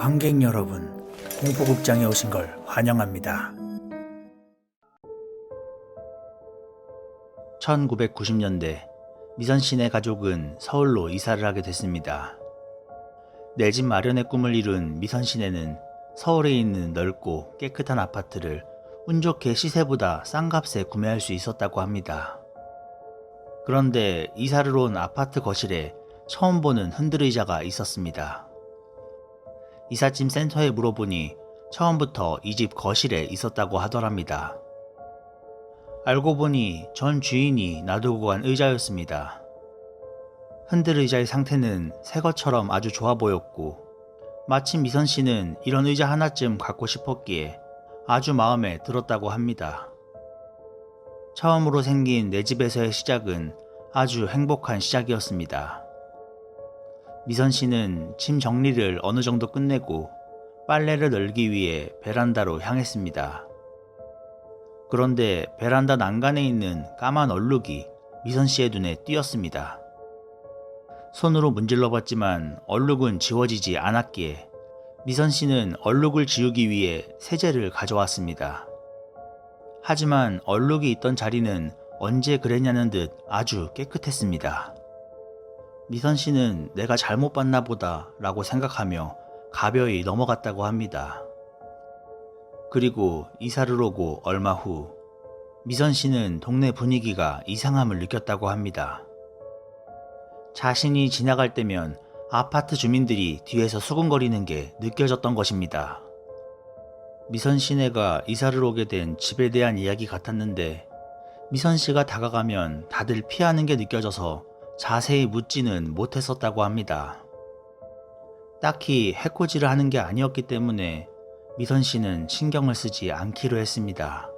관객 여러분, 공포극장에 오신 걸 환영합니다. 1990년대 미선씨네 가족은 서울로 이사를 하게 됐습니다. 내 집 마련의 꿈을 이룬 미선씨네는 서울에 있는 넓고 깨끗한 아파트를 운 좋게 시세보다 싼 값에 구매할 수 있었다고 합니다. 그런데 이사를 온 아파트 거실에 처음 보는 흔들의자가 있었습니다. 이삿짐 센터에 물어보니 처음부터 이 집 거실에 있었다고 하더랍니다. 알고 보니 전 주인이 놔두고 간 의자였습니다. 흔들의자의 상태는 새 것처럼 아주 좋아 보였고 마침 미선씨는 이런 의자 하나쯤 갖고 싶었기에 아주 마음에 들었다고 합니다. 처음으로 생긴 내 집에서의 시작은 아주 행복한 시작이었습니다. 미선씨는 짐 정리를 어느 정도 끝내고 빨래를 널기 위해 베란다로 향했습니다. 그런데 베란다 난간에 있는 까만 얼룩이 미선씨의 눈에 띄었습니다. 손으로 문질러 봤지만 얼룩은 지워지지 않았기에 미선씨는 얼룩을 지우기 위해 세제를 가져왔습니다. 하지만 얼룩이 있던 자리는 언제 그랬냐는 듯 아주 깨끗했습니다. 미선씨는 내가 잘못 봤나 보다 라고 생각하며 가벼이 넘어갔다고 합니다. 그리고 이사를 오고 얼마 후 미선씨는 동네 분위기가 이상함을 느꼈다고 합니다. 자신이 지나갈 때면 아파트 주민들이 뒤에서 수군거리는 게 느껴졌던 것입니다. 미선씨네가 이사를 오게 된 집에 대한 이야기 같았는데 미선씨가 다가가면 다들 피하는 게 느껴져서 자세히 묻지는 못했었다고 합니다. 딱히 해코지를 하는 게 아니었기 때문에 미선씨는 신경을 쓰지 않기로 했습니다.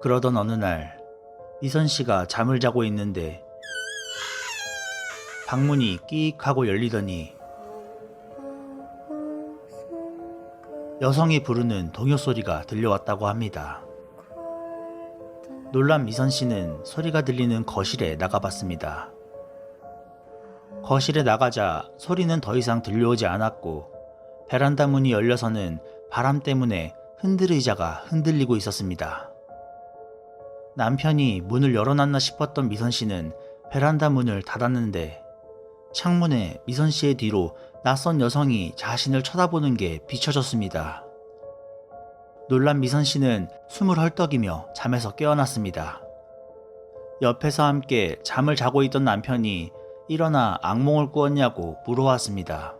그러던 어느 날 미선씨가 잠을 자고 있는데 방문이 끼익 하고 열리더니 여성이 부르는 동요 소리가 들려왔다고 합니다. 놀란 미선씨는 소리가 들리는 거실에 나가봤습니다. 거실에 나가자 소리는 더 이상 들려오지 않았고 베란다 문이 열려서는 바람 때문에 흔들의자가 흔들리고 있었습니다. 남편이 문을 열어놨나 싶었던 미선씨는 베란다 문을 닫았는데 창문에 미선씨의 뒤로 낯선 여성이 자신을 쳐다보는 게 비춰졌습니다. 놀란 미선씨는 숨을 헐떡이며 잠에서 깨어났습니다. 옆에서 함께 잠을 자고 있던 남편이 일어나 악몽을 꾸었냐고 물어왔습니다.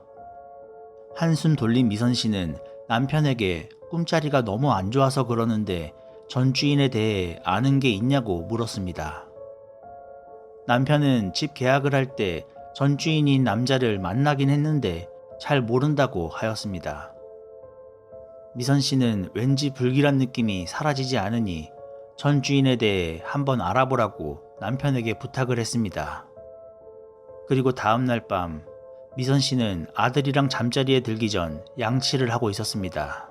한숨 돌린 미선씨는 남편에게 꿈자리가 너무 안 좋아서 그러는데 전 주인에 대해 아는 게 있냐고 물었습니다. 남편은 집 계약을 할 때 전 주인인 남자를 만나긴 했는데 잘 모른다고 하였습니다. 미선씨는 왠지 불길한 느낌이 사라지지 않으니 전 주인에 대해 한번 알아보라고 남편에게 부탁을 했습니다. 그리고 다음날 밤 미선씨는 아들이랑 잠자리에 들기 전 양치를 하고 있었습니다.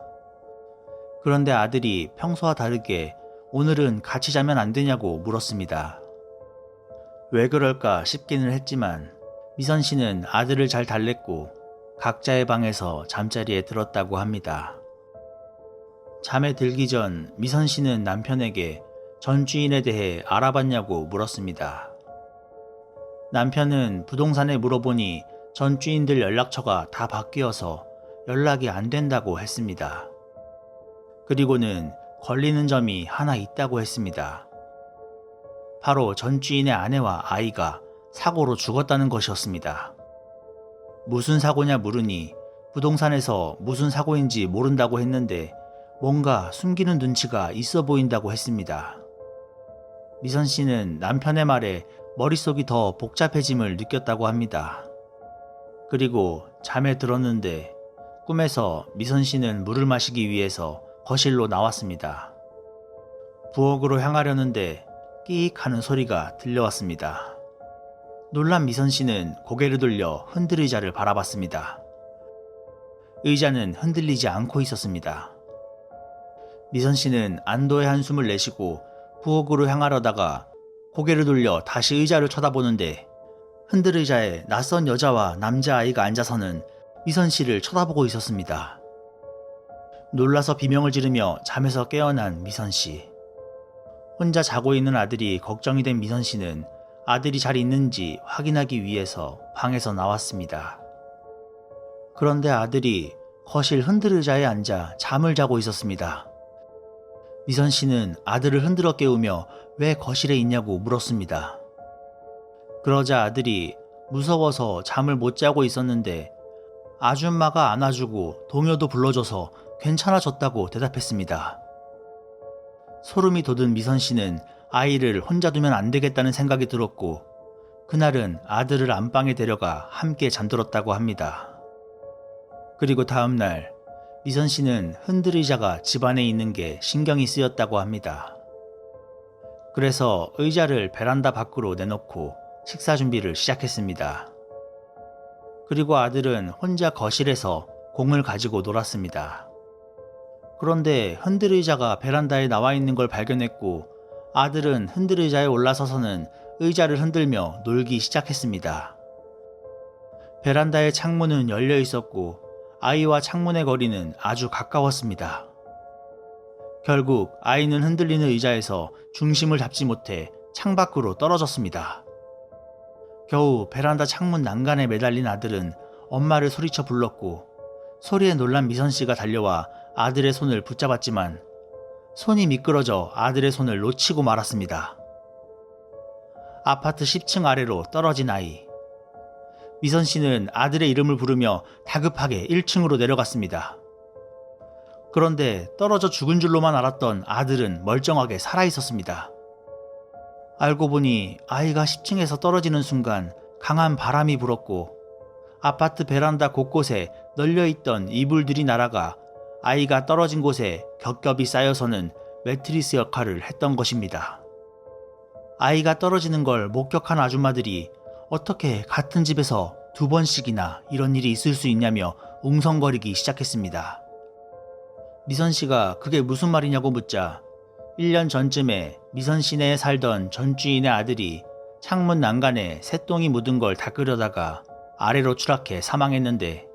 그런데 아들이 평소와 다르게 오늘은 같이 자면 안 되냐고 물었습니다. 왜 그럴까 싶기는 했지만 미선씨는 아들을 잘 달랬고 각자의 방에서 잠자리에 들었다고 합니다. 잠에 들기 전 미선씨는 남편에게 전 주인에 대해 알아봤냐고 물었습니다. 남편은 부동산에 물어보니 전 주인들 연락처가 다 바뀌어서 연락이 안 된다고 했습니다. 그리고는 걸리는 점이 하나 있다고 했습니다. 바로 전 주인의 아내와 아이가 사고로 죽었다는 것이었습니다. 무슨 사고냐 물으니 부동산에서 무슨 사고인지 모른다고 했는데 뭔가 숨기는 눈치가 있어 보인다고 했습니다. 미선씨는 남편의 말에 머릿속이 더 복잡해짐을 느꼈다고 합니다. 그리고 잠에 들었는데 꿈에서 미선씨는 물을 마시기 위해서 거실로 나왔습니다. 부엌으로 향하려는데 끼익 하는 소리가 들려왔습니다. 놀란 미선씨는 고개를 돌려 흔들의자를 바라봤습니다. 의자는 흔들리지 않고 있었습니다. 미선씨는 안도의 한숨을 내쉬고 부엌으로 향하려다가 고개를 돌려 다시 의자를 쳐다보는데 흔들의자에 낯선 여자와 남자아이가 앉아서는 미선 씨를 쳐다보고 있었습니다. 놀라서 비명을 지르며 잠에서 깨어난 미선 씨. 혼자 자고 있는 아들이 걱정이 된 미선 씨는 아들이 잘 있는지 확인하기 위해서 방에서 나왔습니다. 그런데 아들이 거실 흔들의자에 앉아 잠을 자고 있었습니다. 미선 씨는 아들을 흔들어 깨우며 왜 거실에 있냐고 물었습니다. 그러자 아들이 무서워서 잠을 못 자고 있었는데 아줌마가 안아주고 동요도 불러줘서 괜찮아졌다고 대답했습니다. 소름이 돋은 미선 씨는 아이를 혼자 두면 안 되겠다는 생각이 들었고 그날은 아들을 안방에 데려가 함께 잠들었다고 합니다. 그리고 다음날 미선 씨는 흔들의자가 집안에 있는 게 신경이 쓰였다고 합니다. 그래서 의자를 베란다 밖으로 내놓고 식사 준비를 시작했습니다. 그리고 아들은 혼자 거실에서 공을 가지고 놀았습니다. 그런데 흔들의자가 베란다에 나와 있는 걸 발견했고 아들은 흔들의자에 올라서서는 의자를 흔들며 놀기 시작했습니다. 베란다의 창문은 열려 있었고 아이와 창문의 거리는 아주 가까웠습니다. 결국 아이는 흔들리는 의자에서 중심을 잡지 못해 창밖으로 떨어졌습니다. 겨우 베란다 창문 난간에 매달린 아들은 엄마를 소리쳐 불렀고 소리에 놀란 미선 씨가 달려와 아들의 손을 붙잡았지만 손이 미끄러져 아들의 손을 놓치고 말았습니다. 아파트 10층 아래로 떨어진 아이. 미선 씨는 아들의 이름을 부르며 다급하게 1층으로 내려갔습니다. 그런데 떨어져 죽은 줄로만 알았던 아들은 멀쩡하게 살아있었습니다. 알고 보니 아이가 10층에서 떨어지는 순간 강한 바람이 불었고 아파트 베란다 곳곳에 널려있던 이불들이 날아가 아이가 떨어진 곳에 겹겹이 쌓여서는 매트리스 역할을 했던 것입니다. 아이가 떨어지는 걸 목격한 아줌마들이 어떻게 같은 집에서 2번씩이나 이런 일이 있을 수 있냐며 웅성거리기 시작했습니다. 미선 씨가 그게 무슨 말이냐고 묻자 1년 전쯤에 미선 시내에 살던 전 주인의 아들이 창문 난간에 새똥이 묻은 걸 닦으려다가 아래로 추락해 사망했는데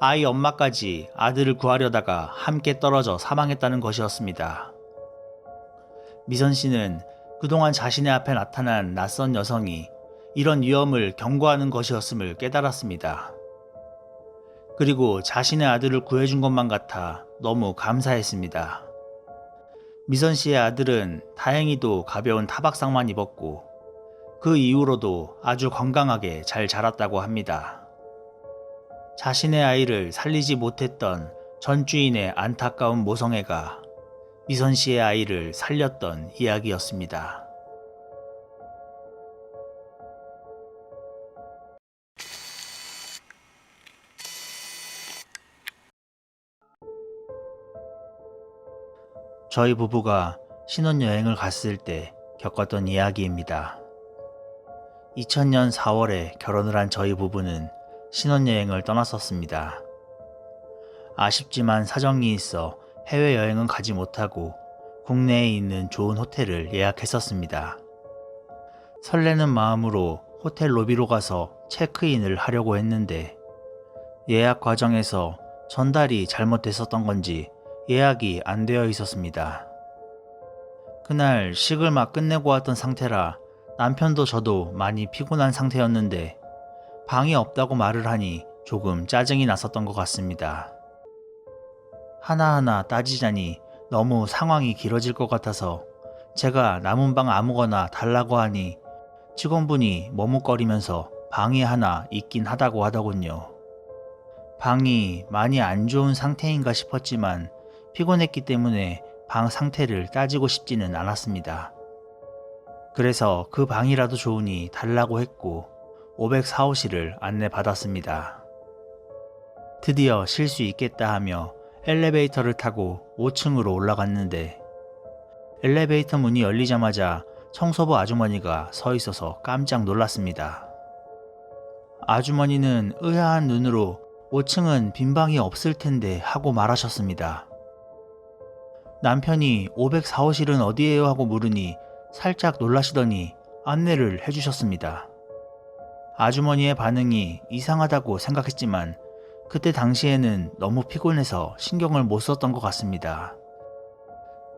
아이 엄마까지 아들을 구하려다가 함께 떨어져 사망했다는 것이었습니다. 미선 씨는 그동안 자신의 앞에 나타난 낯선 여성이 이런 위험을 경고하는 것이었음을 깨달았습니다. 그리고 자신의 아들을 구해준 것만 같아 너무 감사했습니다. 미선 씨의 아들은 다행히도 가벼운 타박상만 입었고 그 이후로도 아주 건강하게 잘 자랐다고 합니다. 자신의 아이를 살리지 못했던 전 주인의 안타까운 모성애가 미선 씨의 아이를 살렸던 이야기였습니다. 저희 부부가 신혼여행을 갔을 때 겪었던 이야기입니다. 2000년 4월에 결혼을 한 저희 부부는 신혼여행을 떠났었습니다. 아쉽지만 사정이 있어 해외여행은 가지 못하고 국내에 있는 좋은 호텔을 예약했었습니다. 설레는 마음으로 호텔 로비로 가서 체크인을 하려고 했는데 예약 과정에서 전달이 잘못됐었던 건지 예약이 안 되어 있었습니다. 그날 식을 막 끝내고 왔던 상태라 남편도 저도 많이 피곤한 상태였는데 방이 없다고 말을 하니 조금 짜증이 났었던 것 같습니다. 하나하나 따지자니 너무 상황이 길어질 것 같아서 제가 남은 방 아무거나 달라고 하니 직원분이 머뭇거리면서 방이 하나 있긴 하다고 하더군요. 방이 많이 안 좋은 상태인가 싶었지만 피곤했기 때문에 방 상태를 따지고 싶지는 않았습니다. 그래서 그 방이라도 좋으니 달라고 했고 504호실을 안내받았습니다. 드디어 쉴 수 있겠다 하며 엘리베이터를 타고 5층으로 올라갔는데 엘리베이터 문이 열리자마자 청소부 아주머니가 서 있어서 깜짝 놀랐습니다. 아주머니는 의아한 눈으로 5층은 빈 방이 없을 텐데 하고 말하셨습니다. 남편이 504호실은 어디예요 하고 물으니 살짝 놀라시더니 안내를 해주셨습니다. 아주머니의 반응이 이상하다고 생각했지만 그때 당시에는 너무 피곤해서 신경을 못 썼던 것 같습니다.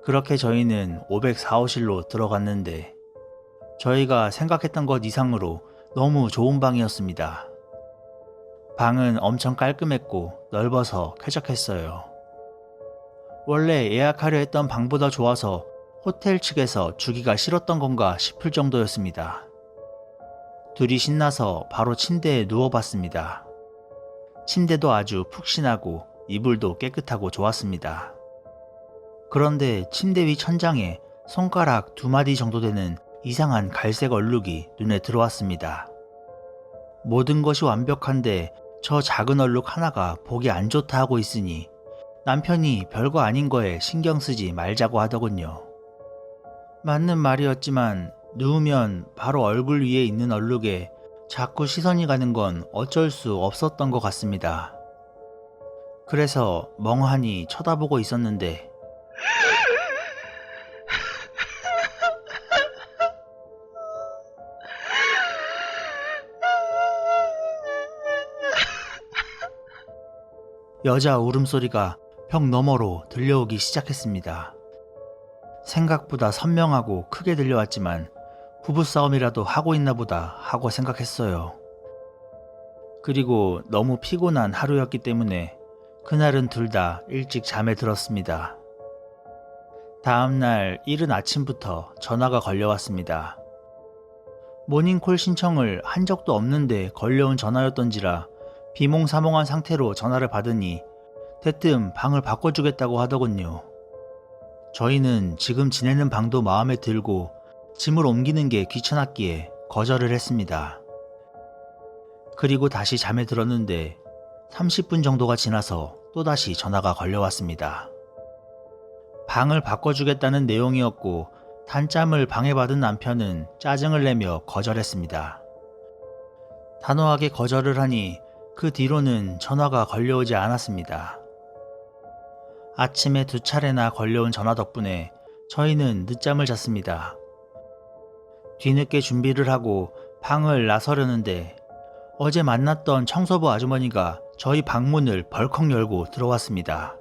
그렇게 저희는 504호실로 들어갔는데 저희가 생각했던 것 이상으로 너무 좋은 방이었습니다. 방은 엄청 깔끔했고 넓어서 쾌적했어요. 원래 예약하려 했던 방보다 좋아서 호텔 측에서 주기가 싫었던 건가 싶을 정도였습니다. 둘이 신나서 바로 침대에 누워봤습니다. 침대도 아주 푹신하고 이불도 깨끗하고 좋았습니다. 그런데 침대 위 천장에 손가락 2마디 정도 되는 이상한 갈색 얼룩이 눈에 들어왔습니다. 모든 것이 완벽한데 저 작은 얼룩 하나가 보기 안 좋다 하고 있으니 남편이 별거 아닌 거에 신경 쓰지 말자고 하더군요. 맞는 말이었지만 누우면 바로 얼굴 위에 있는 얼룩에 자꾸 시선이 가는 건 어쩔 수 없었던 것 같습니다. 그래서 멍하니 쳐다보고 있었는데 여자 울음소리가 벽 너머로 들려오기 시작했습니다. 생각보다 선명하고 크게 들려왔지만 부부싸움이라도 하고 있나 보다 하고 생각했어요. 그리고 너무 피곤한 하루였기 때문에 그날은 둘 다 일찍 잠에 들었습니다. 다음날 이른 아침부터 전화가 걸려왔습니다. 모닝콜 신청을 한 적도 없는데 걸려온 전화였던지라 비몽사몽한 상태로 전화를 받으니 대뜸 방을 바꿔주겠다고 하더군요. 저희는 지금 지내는 방도 마음에 들고 짐을 옮기는 게 귀찮았기에 거절을 했습니다. 그리고 다시 잠에 들었는데 30분 정도가 지나서 또다시 전화가 걸려왔습니다. 방을 바꿔주겠다는 내용이었고 단잠을 방해받은 남편은 짜증을 내며 거절했습니다. 단호하게 거절을 하니 그 뒤로는 전화가 걸려오지 않았습니다. 아침에 2차례나 걸려온 전화 덕분에 저희는 늦잠을 잤습니다. 뒤늦게 준비를 하고 방을 나서려는데 어제 만났던 청소부 아주머니가 저희 방문을 벌컥 열고 들어왔습니다.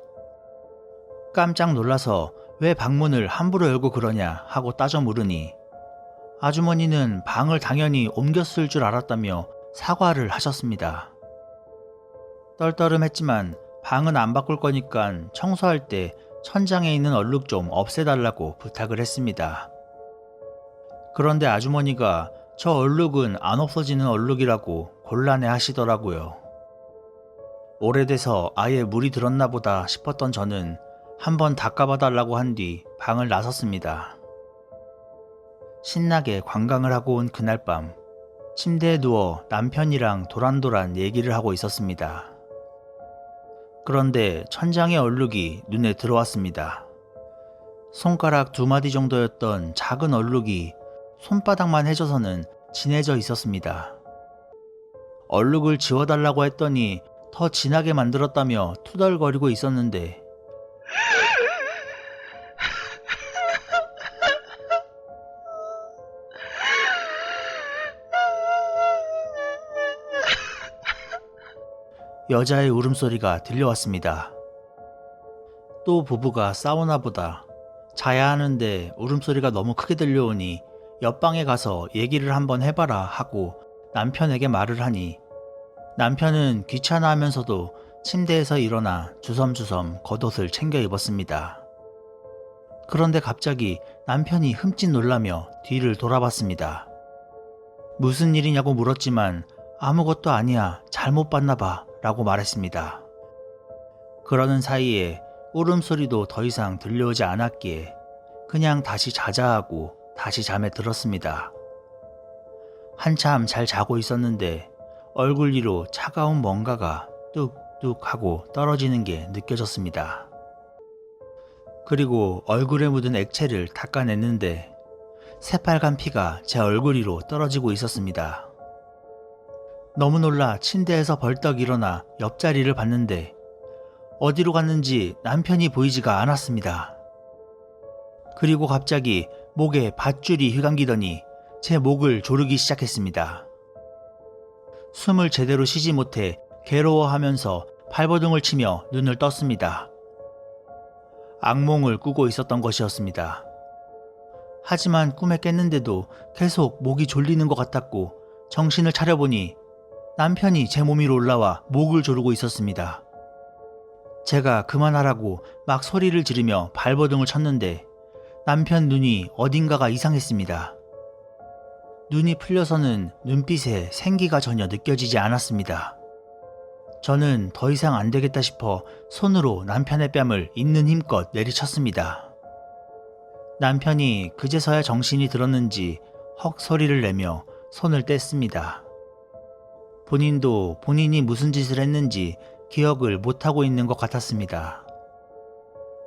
깜짝 놀라서 왜 방문을 함부로 열고 그러냐 하고 따져 물으니 아주머니는 방을 당연히 옮겼을 줄 알았다며 사과를 하셨습니다. 떨떠름했지만 방은 안 바꿀 거니까 청소할 때 천장에 있는 얼룩 좀 없애달라고 부탁을 했습니다. 그런데 아주머니가 저 얼룩은 안 없어지는 얼룩이라고 곤란해 하시더라고요. 오래돼서 아예 물이 들었나 보다 싶었던 저는 한번 닦아봐달라고 한 뒤 방을 나섰습니다. 신나게 관광을 하고 온 그날 밤 침대에 누워 남편이랑 도란도란 얘기를 하고 있었습니다. 그런데 천장의 얼룩이 눈에 들어왔습니다. 손가락 2마디 정도였던 작은 얼룩이 손바닥만 해져서는 진해져 있었습니다. 얼룩을 지워달라고 했더니 더 진하게 만들었다며 투덜거리고 있었는데 여자의 울음소리가 들려왔습니다. 또 부부가 싸우나 보다. 자야 하는데 울음소리가 너무 크게 들려오니 옆방에 가서 얘기를 한번 해봐라 하고 남편에게 말을 하니 남편은 귀찮아하면서도 침대에서 일어나 주섬주섬 겉옷을 챙겨 입었습니다. 그런데 갑자기 남편이 흠칫 놀라며 뒤를 돌아봤습니다. 무슨 일이냐고 물었지만 아무것도 아니야, 잘못 봤나 봐 라고 말했습니다. 그러는 사이에 울음소리도 더 이상 들려오지 않았기에 그냥 다시 자자 하고 다시 잠에 들었습니다. 한참 잘 자고 있었는데 얼굴 위로 차가운 뭔가가 뚝뚝 하고 떨어지는 게 느껴졌습니다. 그리고 얼굴에 묻은 액체를 닦아냈는데 새빨간 피가 제 얼굴 위로 떨어지고 있었습니다. 너무 놀라 침대에서 벌떡 일어나 옆자리를 봤는데 어디로 갔는지 남편이 보이지가 않았습니다. 그리고 갑자기 목에 밧줄이 휘감기더니 제 목을 조르기 시작했습니다. 숨을 제대로 쉬지 못해 괴로워하면서 발버둥을 치며 눈을 떴습니다. 악몽을 꾸고 있었던 것이었습니다. 하지만 꿈에 깼는데도 계속 목이 졸리는 것 같았고 정신을 차려보니 남편이 제 몸 위로 올라와 목을 조르고 있었습니다. 제가 그만하라고 막 소리를 지르며 발버둥을 쳤는데 남편 눈이 어딘가가 이상했습니다. 눈이 풀려서는 눈빛에 생기가 전혀 느껴지지 않았습니다. 저는 더 이상 안 되겠다 싶어 손으로 남편의 뺨을 있는 힘껏 내리쳤습니다. 남편이 그제서야 정신이 들었는지 헉 소리를 내며 손을 뗐습니다. 본인도 본인이 무슨 짓을 했는지 기억을 못하고 있는 것 같았습니다.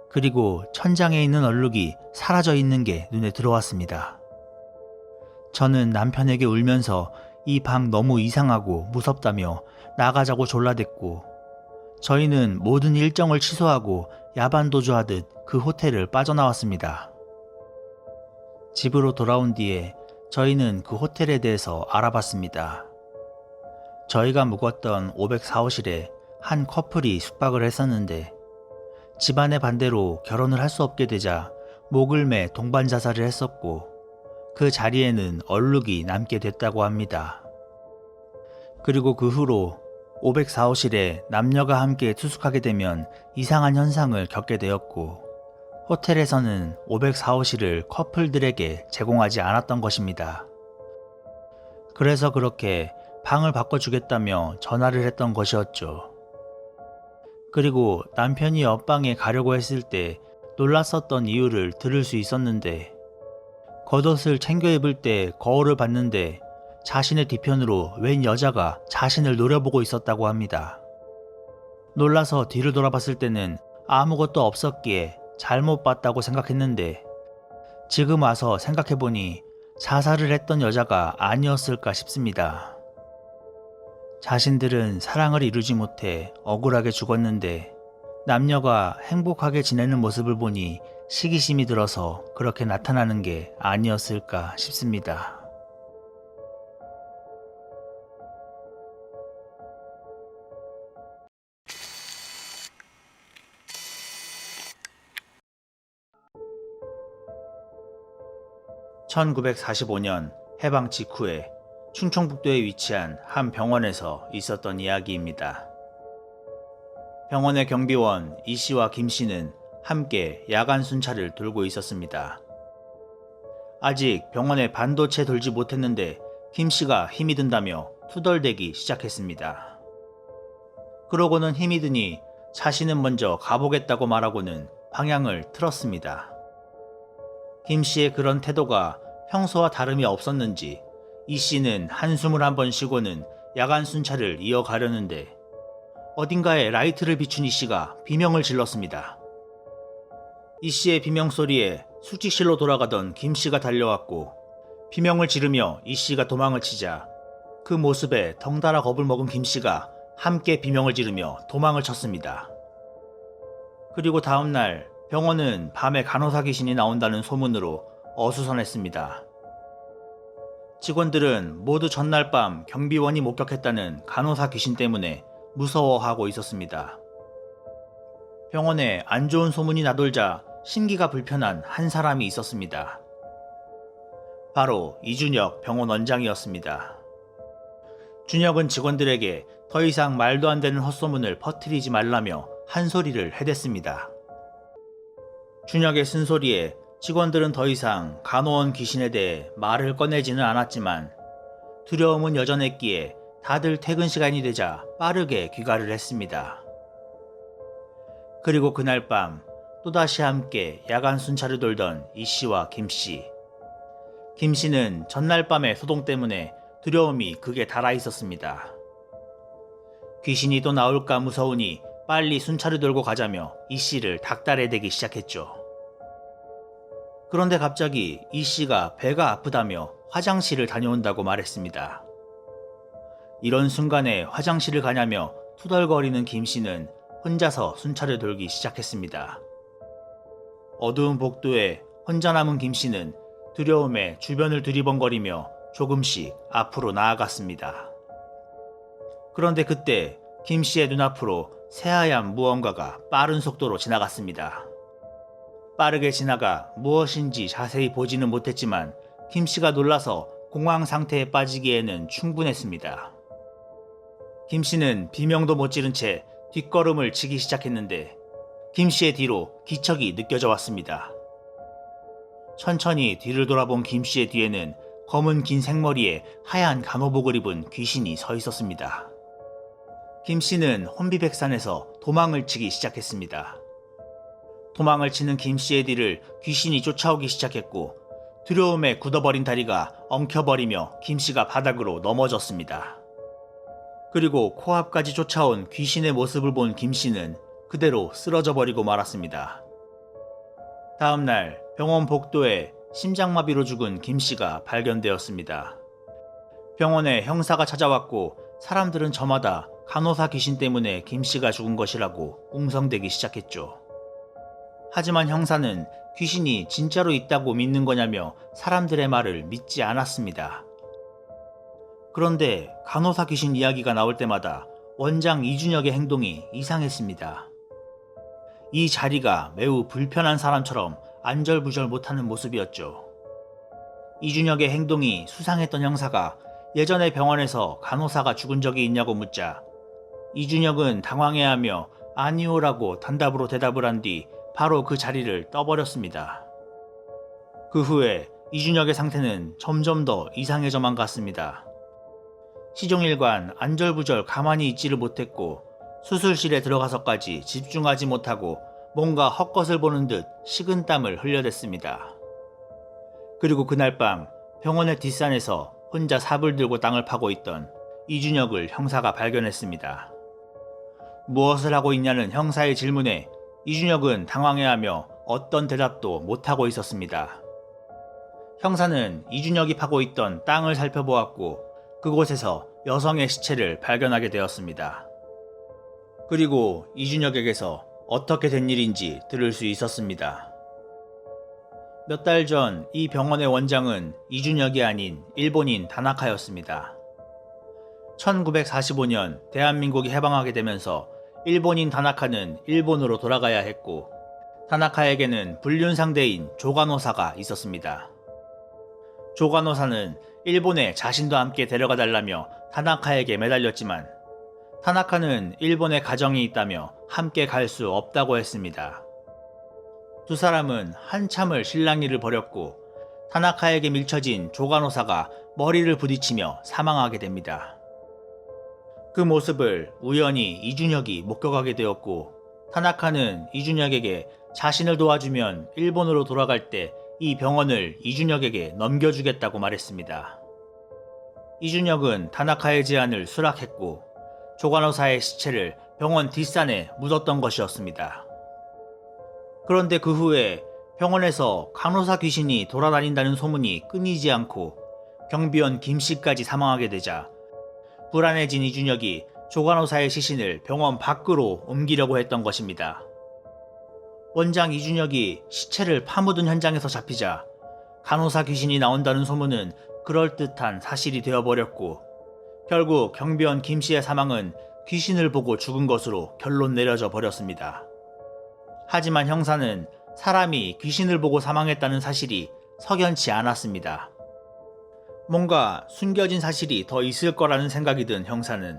그리고 천장에 있는 얼룩이 사라져 있는 게 눈에 들어왔습니다. 저는 남편에게 울면서 이 방 너무 이상하고 무섭다며 나가자고 졸라댔고 저희는 모든 일정을 취소하고 야반도주하듯 그 호텔을 빠져나왔습니다. 집으로 돌아온 뒤에 저희는 그 호텔에 대해서 알아봤습니다. 저희가 묵었던 504호실에 한 커플이 숙박을 했었는데 집안의 반대로 결혼을 할 수 없게 되자 목을 매 동반 자살을 했었고 그 자리에는 얼룩이 남게 됐다고 합니다. 그리고 그 후로 504호실에 남녀가 함께 투숙하게 되면 이상한 현상을 겪게 되었고 호텔에서는 504호실을 커플들에게 제공하지 않았던 것입니다. 그래서 그렇게 방을 바꿔주겠다며 전화를 했던 것이었죠. 그리고 남편이 옆방에 가려고 했을 때 놀랐었던 이유를 들을 수 있었는데 겉옷을 챙겨 입을 때 거울을 봤는데 자신의 뒤편으로 웬 여자가 자신을 노려보고 있었다고 합니다. 놀라서 뒤를 돌아봤을 때는 아무것도 없었기에 잘못 봤다고 생각했는데 지금 와서 생각해보니 자살을 했던 여자가 아니었을까 싶습니다. 자신들은 사랑을 이루지 못해 억울하게 죽었는데 남녀가 행복하게 지내는 모습을 보니 시기심이 들어서 그렇게 나타나는 게 아니었을까 싶습니다. (1945년) 해방 직후에 충청북도에 위치한 한 병원에서 있었던 이야기입니다. 병원의 경비원 이 씨와 김 씨는 함께 야간 순찰을 돌고 있었습니다. 아직 병원에 반도체 돌지 못했는데 김 씨가 힘이 든다며 투덜대기 시작했습니다. 그러고는 힘이 드니 자신은 먼저 가보겠다고 말하고는 방향을 틀었습니다. 김 씨의 그런 태도가 평소와 다름이 없었는지 이 씨는 한숨을 한번 쉬고는 야간 순찰을 이어가려는데 어딘가에 라이트를 비춘 이 씨가 비명을 질렀습니다. 이 씨의 비명 소리에 숙직실로 돌아가던 김 씨가 달려왔고 비명을 지르며 이 씨가 도망을 치자 그 모습에 덩달아 겁을 먹은 김 씨가 함께 비명을 지르며 도망을 쳤습니다. 그리고 다음날 병원은 밤에 간호사 귀신이 나온다는 소문으로 어수선했습니다. 직원들은 모두 전날 밤 경비원이 목격했다는 간호사 귀신 때문에 무서워하고 있었습니다. 병원에 안 좋은 소문이 나돌자 심기가 불편한 한 사람이 있었습니다. 바로 이준혁 병원 원장이었습니다. 준혁은 직원들에게 더 이상 말도 안 되는 헛소문을 퍼뜨리지 말라며 한 소리를 해댔습니다. 준혁의 쓴소리에 직원들은 더 이상 간호원 귀신에 대해 말을 꺼내지는 않았지만 두려움은 여전했기에 다들 퇴근 시간이 되자 빠르게 귀가를 했습니다. 그리고 그날 밤 또다시 함께 야간 순찰을 돌던 이 씨와 김 씨. 김 씨는 전날 밤의 소동 때문에 두려움이 극에 달아 있었습니다. 귀신이 또 나올까 무서우니 빨리 순찰을 돌고 가자며 이 씨를 닥달해대기 시작했죠. 그런데 갑자기 이 씨가 배가 아프다며 화장실을 다녀온다고 말했습니다. 이런 순간에 화장실을 가냐며 투덜거리는 김 씨는 혼자서 순찰을 돌기 시작했습니다. 어두운 복도에 혼자 남은 김 씨는 두려움에 주변을 두리번거리며 조금씩 앞으로 나아갔습니다. 그런데 그때 김 씨의 눈앞으로 새하얀 무언가가 빠른 속도로 지나갔습니다. 빠르게 지나가 무엇인지 자세히 보지는 못했지만 김씨가 놀라서 공황 상태에 빠지기에는 충분했습니다. 김씨는 비명도 못 지른 채 뒷걸음을 치기 시작했는데 김씨의 뒤로 기척이 느껴져 왔습니다. 천천히 뒤를 돌아본 김씨의 뒤에는 검은 긴 생머리에 하얀 간호복을 입은 귀신이 서 있었습니다. 김씨는 혼비백산해서 도망을 치기 시작했습니다. 도망을 치는 김씨의 뒤를 귀신이 쫓아오기 시작했고 두려움에 굳어버린 다리가 엉켜버리며 김씨가 바닥으로 넘어졌습니다. 그리고 코앞까지 쫓아온 귀신의 모습을 본 김씨는 그대로 쓰러져 버리고 말았습니다. 다음날 병원 복도에 심장마비로 죽은 김씨가 발견되었습니다. 병원에 형사가 찾아왔고 사람들은 저마다 간호사 귀신 때문에 김씨가 죽은 것이라고 웅성대기 시작했죠. 하지만 형사는 귀신이 진짜로 있다고 믿는 거냐며 사람들의 말을 믿지 않았습니다. 그런데 간호사 귀신 이야기가 나올 때마다 원장 이준혁의 행동이 이상했습니다. 이 자리가 매우 불편한 사람처럼 안절부절 못하는 모습이었죠. 이준혁의 행동이 수상했던 형사가 예전에 병원에서 간호사가 죽은 적이 있냐고 묻자 이준혁은 당황해하며 아니오라고 단답으로 대답을 한 뒤 바로 그 자리를 떠버렸습니다. 그 후에 이준혁의 상태는 점점 더 이상해져만 갔습니다. 시종일관 안절부절 가만히 있지를 못했고 수술실에 들어가서까지 집중하지 못하고 뭔가 헛것을 보는 듯 식은땀을 흘려댔습니다. 그리고 그날 밤 병원의 뒷산에서 혼자 삽을 들고 땅을 파고 있던 이준혁을 형사가 발견했습니다. 무엇을 하고 있냐는 형사의 질문에 이준혁은 당황해하며 어떤 대답도 못하고 있었습니다. 형사는 이준혁이 파고 있던 땅을 살펴보았고 그곳에서 여성의 시체를 발견하게 되었습니다. 그리고 이준혁에게서 어떻게 된 일인지 들을 수 있었습니다. 몇 달 전 이 병원의 원장은 이준혁이 아닌 일본인 다나카였습니다. 1945년 대한민국이 해방하게 되면서 일본인 다나카는 일본으로 돌아가야 했고 다나카에게는 불륜 상대인 조간호사가 있었습니다. 조간호사는 일본에 자신도 함께 데려가 달라며 다나카에게 매달렸지만 다나카는 일본에 가정이 있다며 함께 갈 수 없다고 했습니다. 두 사람은 한참을 실랑이를 벌였고 다나카에게 밀쳐진 조간호사가 머리를 부딪히며 사망하게 됩니다. 그 모습을 우연히 이준혁이 목격하게 되었고 타나카는 이준혁에게 자신을 도와주면 일본으로 돌아갈 때 이 병원을 이준혁에게 넘겨주겠다고 말했습니다. 이준혁은 타나카의 제안을 수락했고 조간호사의 시체를 병원 뒷산에 묻었던 것이었습니다. 그런데 그 후에 병원에서 간호사 귀신이 돌아다닌다는 소문이 끊이지 않고 경비원 김씨까지 사망하게 되자 불안해진 이준혁이 조간호사의 시신을 병원 밖으로 옮기려고 했던 것입니다. 원장 이준혁이 시체를 파묻은 현장에서 잡히자 간호사 귀신이 나온다는 소문은 그럴듯한 사실이 되어버렸고 결국 경비원 김씨의 사망은 귀신을 보고 죽은 것으로 결론 내려져 버렸습니다. 하지만 형사는 사람이 귀신을 보고 사망했다는 사실이 석연치 않았습니다. 뭔가 숨겨진 사실이 더 있을 거라는 생각이 든 형사는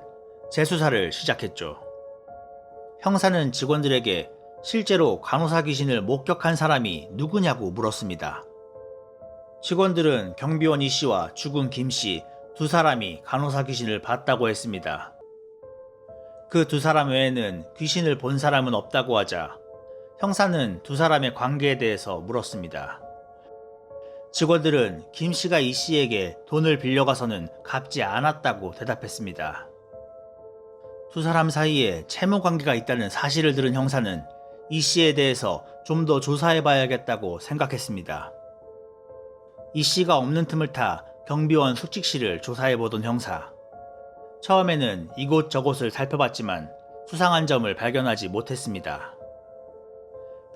재수사를 시작했죠. 형사는 직원들에게 실제로 간호사 귀신을 목격한 사람이 누구냐고 물었습니다. 직원들은 경비원 이씨와 죽은 김씨 두 사람이 간호사 귀신을 봤다고 했습니다. 그 두 사람 외에는 귀신을 본 사람은 없다고 하자 형사는 두 사람의 관계에 대해서 물었습니다. 직원들은 김씨가 이씨에게 돈을 빌려가서는 갚지 않았다고 대답했습니다. 두 사람 사이에 채무 관계가 있다는 사실을 들은 형사는 이씨에 대해서 좀 더 조사해봐야겠다고 생각했습니다. 이씨가 없는 틈을 타 경비원 숙직실을 조사해보던 형사. 처음에는 이곳저곳을 살펴봤지만 수상한 점을 발견하지 못했습니다.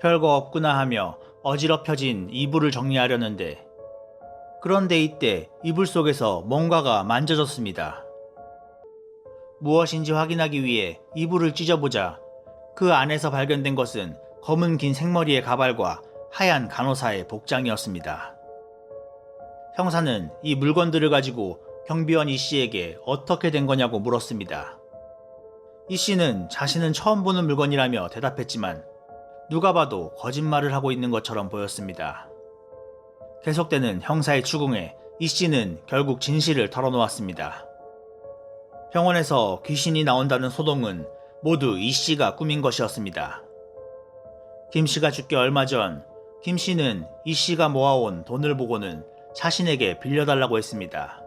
별거 없구나 하며 어지럽혀진 이불을 정리하려는데 그런데 이때 이불 속에서 뭔가가 만져졌습니다. 무엇인지 확인하기 위해 이불을 찢어보자 그 안에서 발견된 것은 검은 긴 생머리의 가발과 하얀 간호사의 복장이었습니다. 형사는 이 물건들을 가지고 경비원 이 씨에게 어떻게 된 거냐고 물었습니다. 이 씨는 자신은 처음 보는 물건이라며 대답했지만 누가 봐도 거짓말을 하고 있는 것처럼 보였습니다. 계속되는 형사의 추궁에 이 씨는 결국 진실을 털어놓았습니다. 병원에서 귀신이 나온다는 소동은 모두 이 씨가 꾸민 것이었습니다. 김 씨가 죽기 얼마 전 김 씨는 이 씨가 모아온 돈을 보고는 자신에게 빌려달라고 했습니다.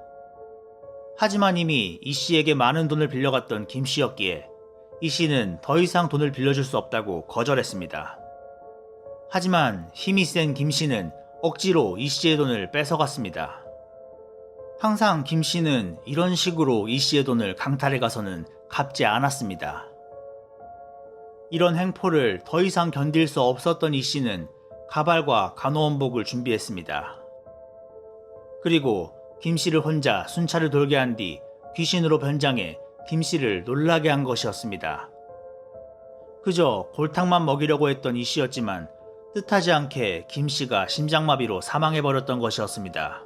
하지만 이미 이 씨에게 많은 돈을 빌려갔던 김 씨였기에 이 씨는 더 이상 돈을 빌려줄 수 없다고 거절했습니다. 하지만 힘이 센 김 씨는 억지로 이 씨의 돈을 뺏어갔습니다. 항상 김 씨는 이런 식으로 이 씨의 돈을 강탈해 가서는 갚지 않았습니다. 이런 행포를 더 이상 견딜 수 없었던 이 씨는 가발과 간호원복을 준비했습니다. 그리고 김 씨를 혼자 순찰을 돌게 한 뒤 귀신으로 변장해 김 씨를 놀라게 한 것이었습니다. 그저 골탕만 먹이려고 했던 이 씨였지만 뜻하지 않게 김 씨가 심장마비로 사망해버렸던 것이었습니다.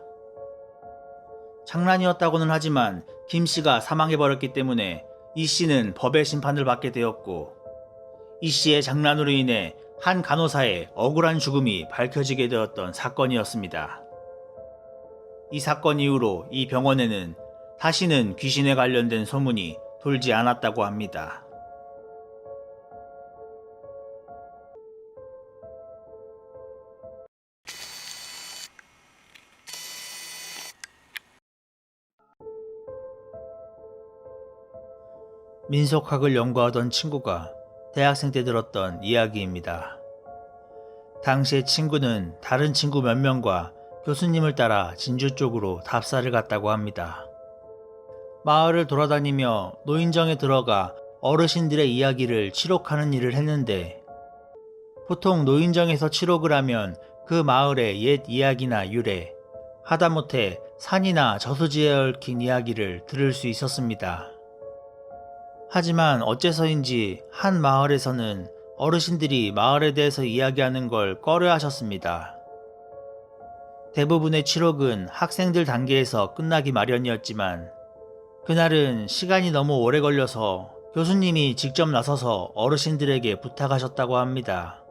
장난이었다고는 하지만 김 씨가 사망해버렸기 때문에 이 씨는 법의 심판을 받게 되었고 이 씨의 장난으로 인해 한 간호사의 억울한 죽음이 밝혀지게 되었던 사건이었습니다. 이 사건 이후로 이 병원에는 다시는 귀신에 관련된 소문이 돌지 않았다고 합니다. 민속학을 연구하던 친구가 대학생 때 들었던 이야기입니다. 당시에 친구는 다른 친구 몇 명과 교수님을 따라 진주 쪽으로 답사를 갔다고 합니다. 마을을 돌아다니며 노인정에 들어가 어르신들의 이야기를 치록하는 일을 했는데 보통 노인정에서 치록을 하면 그 마을의 옛 이야기나 유래, 하다못해 산이나 저수지에 얽힌 이야기를 들을 수 있었습니다. 하지만 어째서인지 한 마을에서는 어르신들이 마을에 대해서 이야기하는 걸 꺼려 하셨습니다. 대부분의 치록은 학생들 단계에서 끝나기 마련이었지만 그날은 시간이 너무 오래 걸려서 교수님이 직접 나서서 어르신들에게 부탁하셨다고 합니다.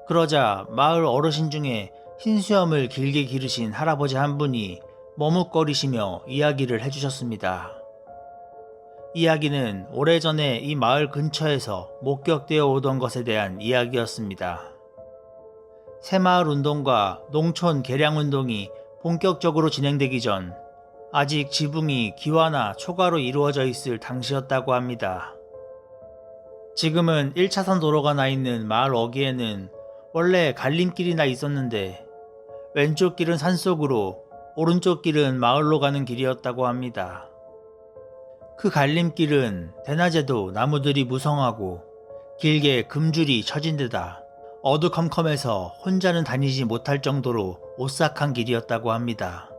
그러자 마을 어르신 중에 흰 수염을 길게 기르신 할아버지 한 분이 머뭇거리시며 이야기를 해주셨습니다. 이야기는 오래전에 이 마을 근처에서 목격되어 오던 것에 대한 이야기였습니다. 새마을 운동과 농촌 개량 운동이 본격적으로 진행되기 전 아직 지붕이 기와나 초가로 이루어져 있을 당시였다고 합니다. 지금은 1차선 도로가 나 있는 마을 어귀에는 원래 갈림길이나 있었는데 왼쪽 길은 산속으로 오른쪽 길은 마을로 가는 길이었다고 합니다. 그 갈림길은 대낮에도 나무들이 무성하고 길게 금줄이 쳐진 데다 어두컴컴해서 혼자는 다니지 못할 정도로 오싹한 길이었다고 합니다.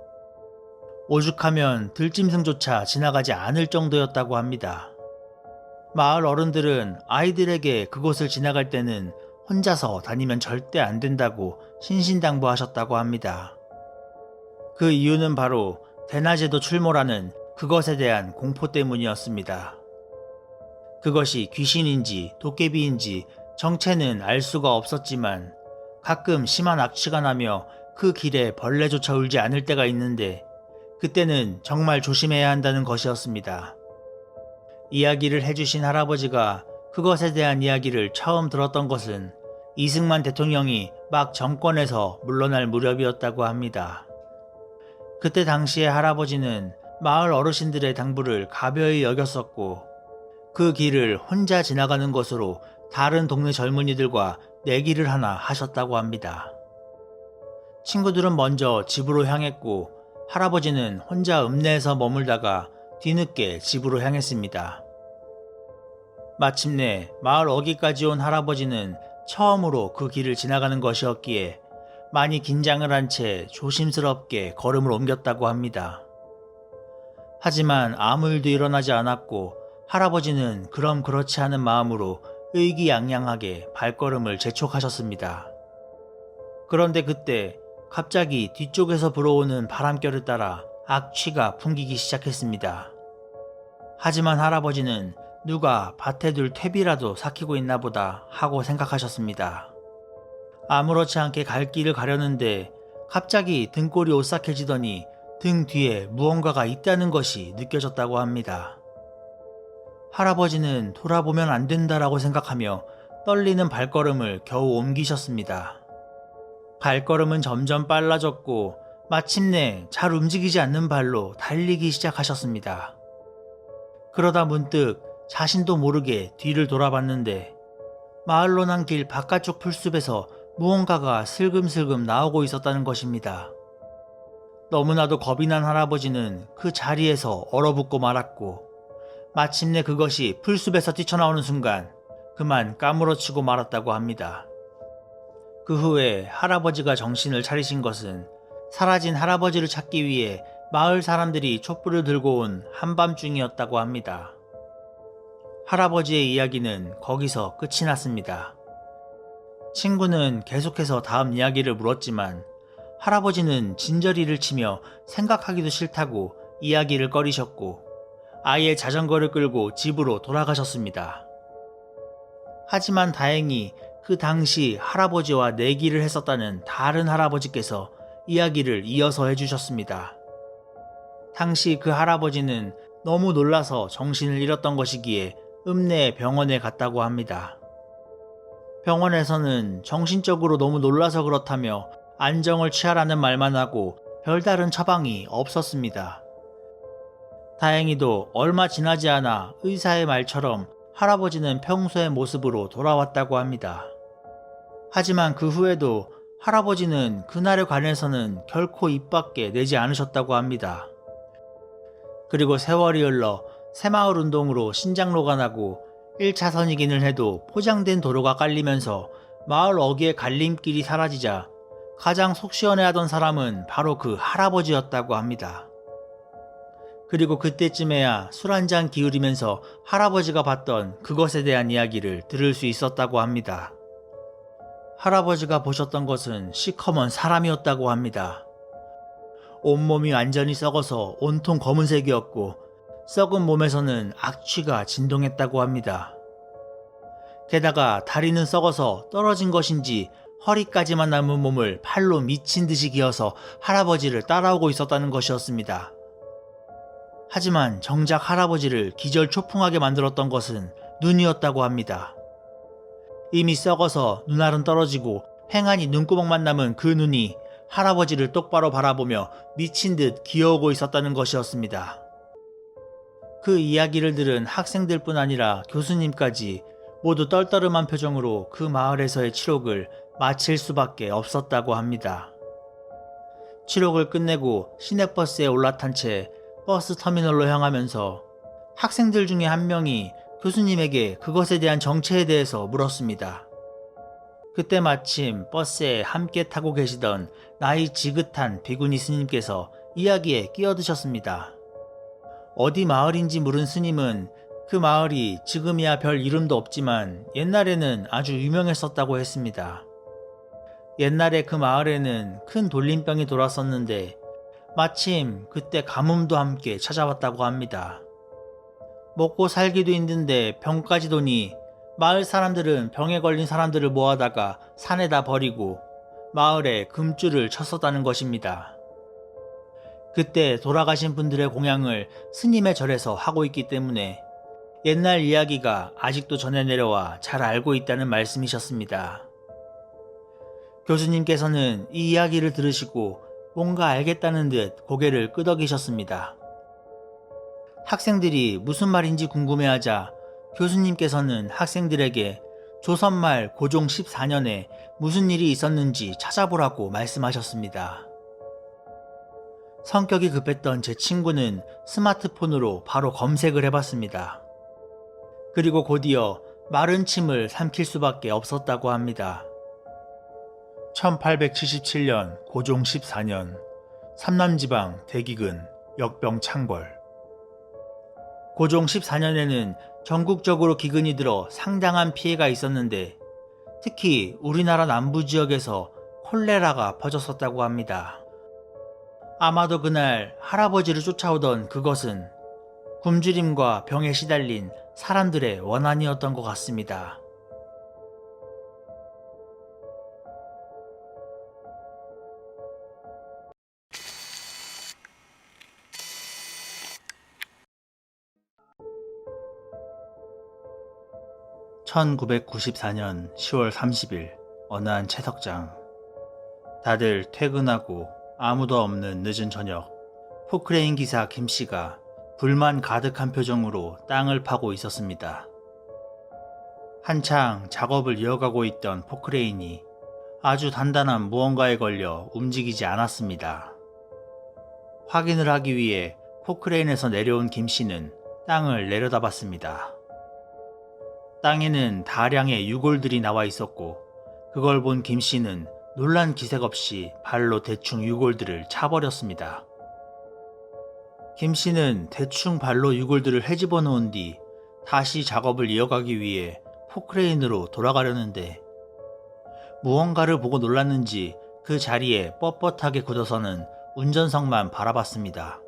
오죽하면 들짐승조차 지나가지 않을 정도였다고 합니다. 마을 어른들은 아이들에게 그곳을 지나갈 때는 혼자서 다니면 절대 안 된다고 신신당부하셨다고 합니다. 그 이유는 바로 대낮에도 출몰하는 그것에 대한 공포 때문이었습니다. 그것이 귀신인지 도깨비인지 정체는 알 수가 없었지만 가끔 심한 악취가 나며 그 길에 벌레조차 울지 않을 때가 있는데 그때는 정말 조심해야 한다는 것이었습니다. 이야기를 해주신 할아버지가 그것에 대한 이야기를 처음 들었던 것은 이승만 대통령이 막 정권에서 물러날 무렵이었다고 합니다. 그때 당시에 할아버지는 마을 어르신들의 당부를 가벼이 여겼었고 그 길을 혼자 지나가는 것으로 다른 동네 젊은이들과 내기를 하나 하셨다고 합니다. 친구들은 먼저 집으로 향했고 할아버지는 혼자 읍내에서 머물다가 뒤늦게 집으로 향했습니다. 마침내 마을 어귀까지 온 할아버지는 처음으로 그 길을 지나가는 것이었기에 많이 긴장을 한 채 조심스럽게 걸음을 옮겼다고 합니다. 하지만 아무 일도 일어나지 않았고 할아버지는 그럼 그렇지 않은 마음으로 의기양양하게 발걸음을 재촉하셨습니다. 그런데 그때 갑자기 뒤쪽에서 불어오는 바람결을 따라 악취가 풍기기 시작했습니다. 하지만 할아버지는 누가 밭에 둘 퇴비라도 삭히고 있나 보다 하고 생각하셨습니다. 아무렇지 않게 갈 길을 가려는데 갑자기 등골이 오싹해지더니 등 뒤에 무언가가 있다는 것이 느껴졌다고 합니다. 할아버지는 돌아보면 안 된다라고 생각하며 떨리는 발걸음을 겨우 옮기셨습니다. 발걸음은 점점 빨라졌고 마침내 잘 움직이지 않는 발로 달리기 시작하셨습니다. 그러다 문득 자신도 모르게 뒤를 돌아봤는데 마을로 난 길 바깥쪽 풀숲에서 무언가가 슬금슬금 나오고 있었다는 것입니다. 너무나도 겁이 난 할아버지는 그 자리에서 얼어붙고 말았고 마침내 그것이 풀숲에서 뛰쳐나오는 순간 그만 까무러치고 말았다고 합니다. 그 후에 할아버지가 정신을 차리신 것은 사라진 할아버지를 찾기 위해 마을 사람들이 촛불을 들고 온 한밤중이었다고 합니다. 할아버지의 이야기는 거기서 끝이 났습니다. 친구는 계속해서 다음 이야기를 물었지만 할아버지는 진저리를 치며 생각하기도 싫다고 이야기를 꺼리셨고 아예 자전거를 끌고 집으로 돌아가셨습니다. 하지만 다행히 그 당시 할아버지와 내기를 했었다는 다른 할아버지께서 이야기를 이어서 해주셨습니다. 당시 그 할아버지는 너무 놀라서 정신을 잃었던 것이기에 읍내 병원에 갔다고 합니다. 병원에서는 정신적으로 너무 놀라서 그렇다며 안정을 취하라는 말만 하고 별다른 처방이 없었습니다. 다행히도 얼마 지나지 않아 의사의 말처럼 할아버지는 평소의 모습으로 돌아왔다고 합니다. 하지만 그 후에도 할아버지는 그날에 관해서는 결코 입 밖에 내지 않으셨다고 합니다. 그리고 세월이 흘러 새마을 운동으로 신장로가 나고 1차선이기는 해도 포장된 도로가 깔리면서 마을 어귀의 갈림길이 사라지자 가장 속 시원해하던 사람은 바로 그 할아버지였다고 합니다. 그리고 그때쯤에야 술 한잔 기울이면서 할아버지가 봤던 그것에 대한 이야기를 들을 수 있었다고 합니다. 할아버지가 보셨던 것은 시커먼 사람이었다고 합니다. 온몸이 완전히 썩어서 온통 검은색이었고 썩은 몸에서는 악취가 진동했다고 합니다. 게다가 다리는 썩어서 떨어진 것인지 허리까지만 남은 몸을 팔로 미친 듯이 기어서 할아버지를 따라오고 있었다는 것이었습니다. 하지만 정작 할아버지를 기절초풍하게 만들었던 것은 눈이었다고 합니다. 이미 썩어서 눈알은 떨어지고 팽하니 눈구멍만 남은 그 눈이 할아버지를 똑바로 바라보며 미친 듯 기어오고 있었다는 것이었습니다. 그 이야기를 들은 학생들뿐 아니라 교수님까지 모두 떨떠름한 표정으로 그 마을에서의 치록을 마칠 수밖에 없었다고 합니다. 치록을 끝내고 시내버스에 올라탄 채 버스 터미널로 향하면서 학생들 중에 한 명이 교수님에게 그것에 대한 정체에 대해서 물었습니다. 그때 마침 버스에 함께 타고 계시던 나이 지긋한 비구니 스님께서 이야기에 끼어드셨습니다. 어디 마을인지 물은 스님은 그 마을이 지금이야 별 이름도 없지만 옛날에는 아주 유명했었다고 했습니다. 옛날에 그 마을에는 큰 돌림병이 돌았었는데 마침 그때 가뭄도 함께 찾아왔다고 합니다. 먹고 살기도 힘든데 병까지 도니 마을 사람들은 병에 걸린 사람들을 모아다가 산에다 버리고 마을에 금줄을 쳤었다는 것입니다. 그때 돌아가신 분들의 공양을 스님의 절에서 하고 있기 때문에 옛날 이야기가 아직도 전해 내려와 잘 알고 있다는 말씀이셨습니다. 교수님께서는 이 이야기를 들으시고 뭔가 알겠다는 듯 고개를 끄덕이셨습니다. 학생들이 무슨 말인지 궁금해하자 교수님께서는 학생들에게 조선말 고종 14년에 무슨 일이 있었는지 찾아보라고 말씀하셨습니다. 성격이 급했던 제 친구는 스마트폰으로 바로 검색을 해봤습니다. 그리고 곧이어 마른 침을 삼킬 수밖에 없었다고 합니다. 1877년 고종 14년 삼남지방 대기근 역병 창궐. 고종 14년에는 전국적으로 기근이 들어 상당한 피해가 있었는데 특히 우리나라 남부 지역에서 콜레라가 퍼졌었다고 합니다. 아마도 그날 할아버지를 쫓아오던 그것은 굶주림과 병에 시달린 사람들의 원한이었던 것 같습니다. (1994년 10월 30일) 어느 한 채석장. 다들 퇴근하고 아무도 없는 늦은 저녁, 포크레인 기사 김씨가 불만 가득한 표정으로 땅을 파고 있었습니다. 한창 작업을 이어가고 있던 포크레인이 아주 단단한 무언가에 걸려 움직이지 않았습니다. 확인을 하기 위해 포크레인에서 내려온 김씨는 땅을 내려다봤습니다. 땅에는 다량의 유골들이 나와 있었고 그걸 본 김씨는 놀란 기색 없이 발로 대충 유골들을 차버렸습니다. 김씨는 대충 발로 유골들을 헤집어 놓은 뒤 다시 작업을 이어가기 위해 포크레인으로 돌아가려는데 무언가를 보고 놀랐는지 그 자리에 뻣뻣하게 굳어서는 운전석만 바라봤습니다.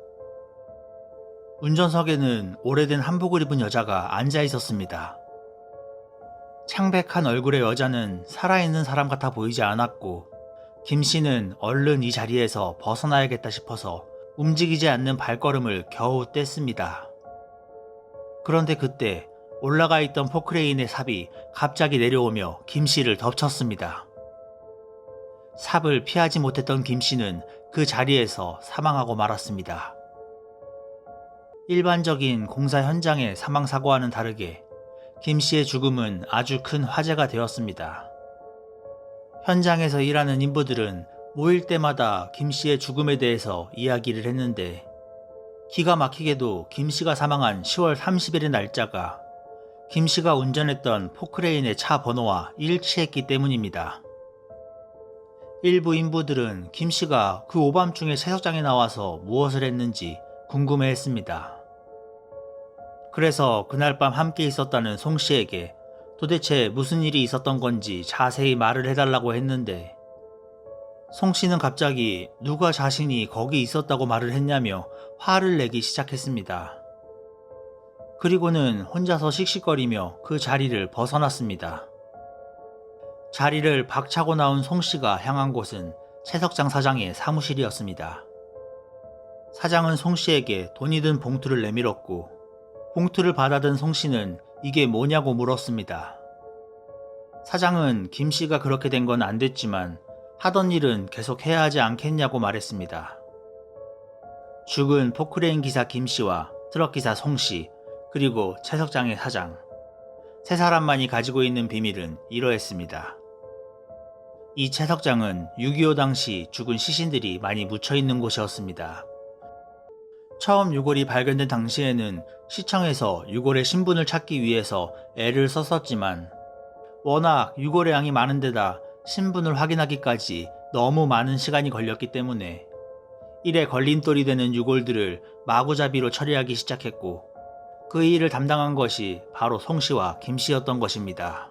운전석에는 오래된 한복을 입은 여자가 앉아 있었습니다. 창백한 얼굴의 여자는 살아있는 사람 같아 보이지 않았고 김씨는 얼른 이 자리에서 벗어나야겠다 싶어서 움직이지 않는 발걸음을 겨우 뗐습니다. 그런데 그때 올라가 있던 포크레인의 삽이 갑자기 내려오며 김씨를 덮쳤습니다. 삽을 피하지 못했던 김씨는 그 자리에서 사망하고 말았습니다. 일반적인 공사 현장의 사망사고와는 다르게 김씨의 죽음은 아주 큰 화제가 되었습니다. 현장에서 일하는 인부들은 모일 때마다 김씨의 죽음에 대해서 이야기를 했는데 기가 막히게도 김씨가 사망한 10월 30일의 날짜가 김씨가 운전했던 포크레인의 차 번호와 일치했기 때문입니다. 일부 인부들은 김씨가 그 오밤중에 채석장에 나와서 무엇을 했는지 궁금해했습니다. 그래서 그날 밤 함께 있었다는 송씨에게 도대체 무슨 일이 있었던 건지 자세히 말을 해달라고 했는데 송씨는 갑자기 누가 자신이 거기 있었다고 말을 했냐며 화를 내기 시작했습니다. 그리고는 혼자서 씩씩거리며 그 자리를 벗어났습니다. 자리를 박차고 나온 송씨가 향한 곳은 채석장 사장의 사무실이었습니다. 사장은 송씨에게 돈이 든 봉투를 내밀었고 봉투를 받아든 송씨는 이게 뭐냐고 물었습니다. 사장은 김씨가 그렇게 된 건 안 됐지만 하던 일은 계속 해야 하지 않겠냐고 말했습니다. 죽은 포크레인 기사 김씨와 트럭기사 송씨 그리고 채석장의 사장 세 사람만이 가지고 있는 비밀은 이러했습니다. 이 채석장은 6.25 당시 죽은 시신들이 많이 묻혀있는 곳이었습니다. 처음 유골이 발견된 당시에는 시청에서 유골의 신분을 찾기 위해서 애를 썼었지만 워낙 유골의 양이 많은 데다 신분을 확인하기까지 너무 많은 시간이 걸렸기 때문에 일에 걸림돌이 되는 유골들을 마구잡이로 처리하기 시작했고 그 일을 담당한 것이 바로 송씨와 김씨였던 것입니다.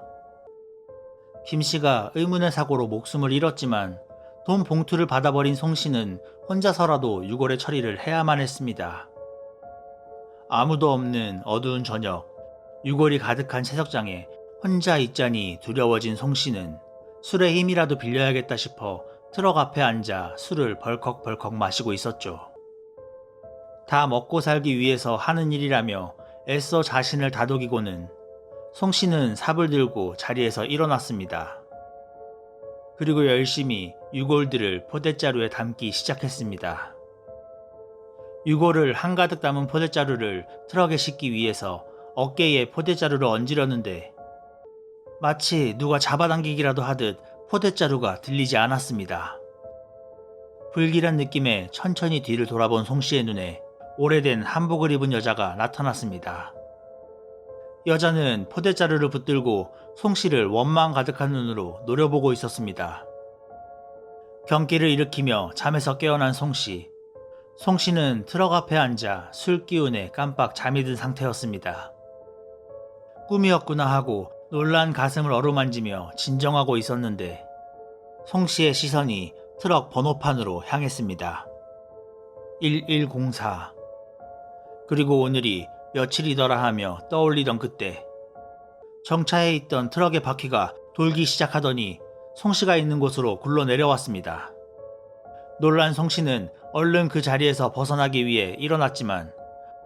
김씨가 의문의 사고로 목숨을 잃었지만 돈 봉투를 받아버린 송씨는 혼자서라도 유골의 처리를 해야만 했습니다. 아무도 없는 어두운 저녁, 유골이 가득한 채석장에 혼자 있자니 두려워진 송씨는 술의 힘이라도 빌려야겠다 싶어 트럭 앞에 앉아 술을 벌컥벌컥 마시고 있었죠. 다 먹고 살기 위해서 하는 일이라며 애써 자신을 다독이고는 송씨는 삽을 들고 자리에서 일어났습니다. 그리고 열심히 유골들을 포대자루에 담기 시작했습니다. 유골을 한가득 담은 포대자루를 트럭에 싣기 위해서 어깨에 포대자루를 얹으려는데 마치 누가 잡아당기기라도 하듯 포대자루가 들리지 않았습니다. 불길한 느낌에 천천히 뒤를 돌아본 송씨의 눈에 오래된 한복을 입은 여자가 나타났습니다. 여자는 포대자루를 붙들고 송씨를 원망 가득한 눈으로 노려보고 있었습니다. 경기를 일으키며 잠에서 깨어난 송씨. 송씨는 트럭 앞에 앉아 술 기운에 깜빡 잠이 든 상태였습니다. 꿈이었구나 하고 놀란 가슴을 어루만지며 진정하고 있었는데 송 씨의 시선이 트럭 번호판으로 향했습니다. 1104. 그리고 오늘이 며칠이더라 하며 떠올리던 그때 정차해 있던 트럭의 바퀴가 돌기 시작하더니 송 씨가 있는 곳으로 굴러 내려왔습니다. 놀란 송 씨는 얼른 그 자리에서 벗어나기 위해 일어났지만